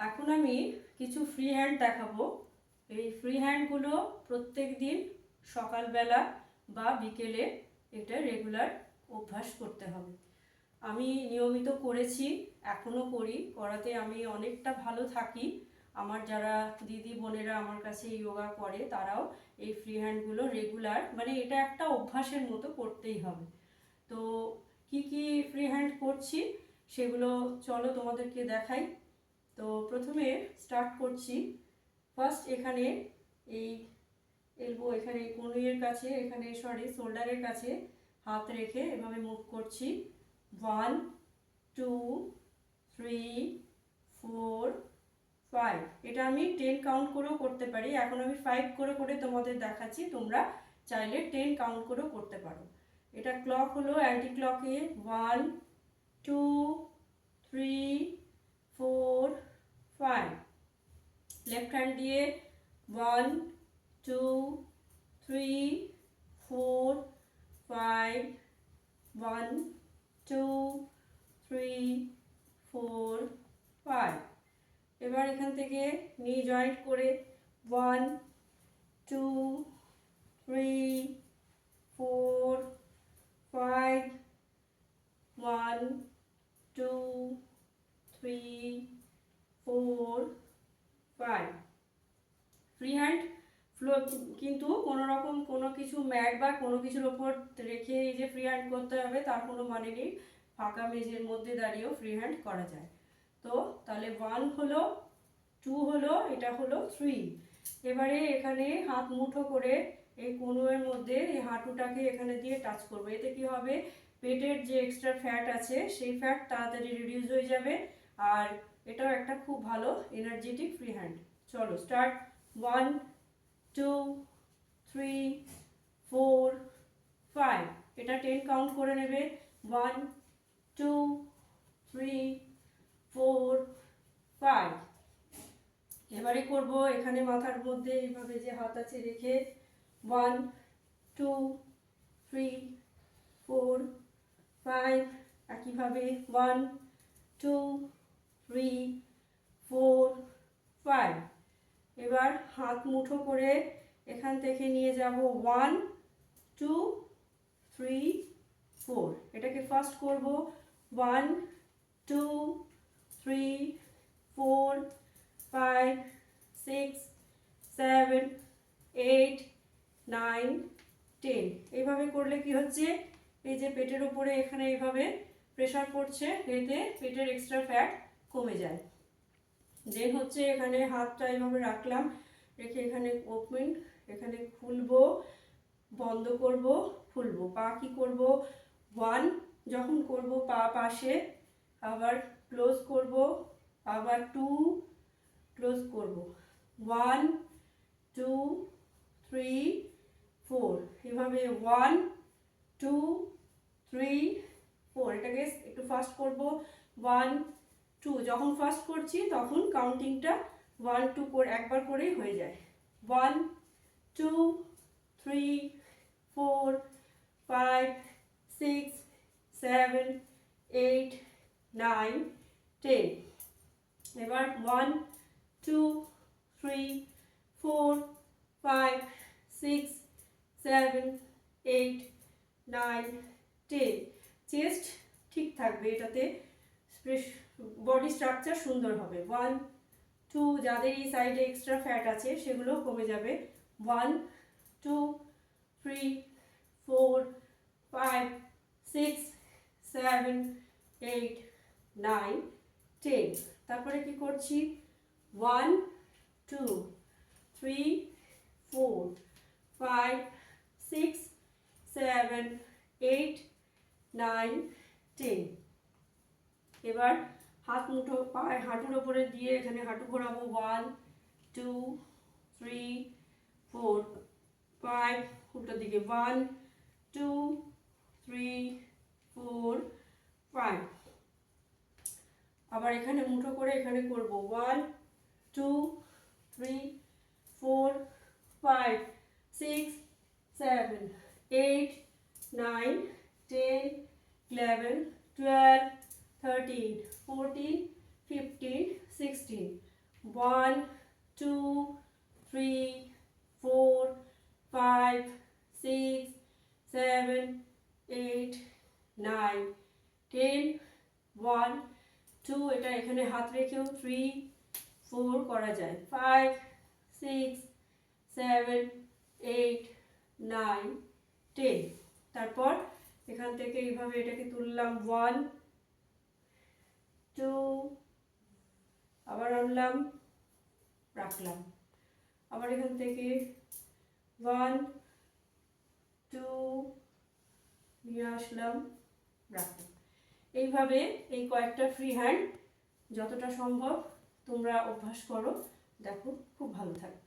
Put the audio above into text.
এখন আমি কিছু ফ্রি হ্যান্ড দেখাবো। এই ফ্রি হ্যান্ডগুলো প্রত্যেক দিন সকালবেলা বা বিকেলে এটা রেগুলার অভ্যাস করতে হবে। আমি নিয়মিত করেছি, এখনও করি, করাতে আমি অনেকটা ভালো থাকি। আমার যারা দিদি বোনেরা আমার কাছে যোগা করে তারাও এই ফ্রি হ্যান্ডগুলো রেগুলার, মানে এটা একটা অভ্যাসের মতো করতেই হবে। তো কি কি ফ্রি হ্যান্ড করছি সেগুলো চলো তোমাদেরকে দেখাই। তো প্রথমে স্টার্ট করছি। ফার্স্ট এখানে এই এলবো, এখানে কনুইয়ের কাছে, এখানে শোল্ডারের কাছে হাত রেখে এভাবে মুভ করছি। 1 2 3 4 5। এটা আমি 10 কাউন্ট করেও করতে পারি। এখন আমি 5 করে করে তোমাদের দেখাচ্ছি, তোমরা চাইলে 10 কাউন্ট করেও করতে পারো। এটা ক্লক হলো, অ্যান্টি ক্লকে 1 2 3 4 5। লেফট হ্যান্ড দিয়ে 1 2 3 4 5 1 2 3 4 5। এবার এখান থেকে নি জয়েন্ট করে 1 2 3 4 5 1 2 3 4 5। ফ্রি হ্যান্ড ফ্লো কিন্তু কোনো রকম কোনো কিছু ম্যাট বা কোনো কিছুর ওপর রেখে এই যে ফ্রি হ্যান্ড করতে হবে তার কোনো মানে নেই। ফাঁকা মেঝের মধ্যে দাঁড়িয়েও ফ্রি হ্যান্ড করা যায়। তো তাহলে 1 হলো, 2 হলো, এটা হলো 3। এবারে এখানে হাত মুঠো করে এই কনুয়ের মধ্যে এই হাঁটুটাকে এখানে দিয়ে টাচ করবো। এতে কি হবে, পেটের যে এক্সট্রা ফ্যাট আছে সেই ফ্যাট তাড়াতাড়ি রিডিউস হয়ে যাবে। আর এটাও একটা খুব ভালো এনার্জেটিক ফ্রি হ্যান্ড। চলো স্টার্ট। 1 2 3 4 5। এটা 10 কাউন্ট করে নেবে। 1 2 3 4 5। এবারে করব এখানে মাথার মধ্যে এইভাবে যে হাত আছে রেখে 1 2 3 4 5। একইভাবে 1 2 3 4 5। এবার হাত মুঠো করে এখান থেকে নিয়ে যাব 1 2 3 4। এটাকে ফার্স্ট করব 1 2 3 4 5 6 7 8 9 10। এইভাবে করলে কি হচ্ছে, এই যে পেটের উপরে এখানে এইভাবে প্রেসার পড়ছে, এতে পেটের এক্সট্রা ফ্যাট কমে যায়। দেন হচ্ছে এখানে হাতটা এইভাবে রাখলাম, রেখে এখানে ওপেন, এখানে খুলবো, বন্ধ করব, খুলবো। পা কি করব, 1 যখন করব পা পাশে, আবার ক্লোজ করব, আবার 2 ক্লোজ করব, 1 2 3 4। এভাবে 1 2 3 4। এটাকে একটু ফাস্ট করব। 1 2, যখন ফার্স্ট করছি তখন কাউন্টিংটা 1 2 করে একবার করেই হয়ে যায়। 1 2 3 4 5 6 7 8 9 10। এবার 1 2 3 4 5 6 7 8 9 10। চেস্ট ঠিক থাকবে, এটাতে বডি স্ট্রাকচার সুন্দর হবে। 1 2, যাদের এই সাইডে এক্সট্রা ফ্যাট আছে সেগুলো কমে যাবে। 1 2 3 4 5 6 7 8 9 10। তারপরে কি করছি, 1 2 3 4 5 6 7 8 9 10। এবার হাত মুঠো পায়ে হাঁটুর ওপরে দিয়ে এখানে হাঁটু ঘোরাবো। 1 2 3 4 5। উল্টো দিকে 1 2 3 4 5। আবার এখানে মুঠো করে এখানে করব 1 2 3 4 5 6 7 8 9 10 11 12 13 14 15 16 1 2 3 4 5 6 7 8 9 10 1 2 এটা এখানে হাত রেখেও 3 4 করা যায় 5 6 7 8 9 10 তারপর এখান থেকে এইভাবে এটাকে তুললাম 1 2 আবার আনলাম রাখলাম আবার এখান থেকে 1 2 নিয়ে আসলাম রাখলাম এইভাবে এই কয়েকটা ফ্রি হ্যান্ড যতটা সম্ভব তোমরা অভ্যাস করো দেখো খুব ভালো থাকবে।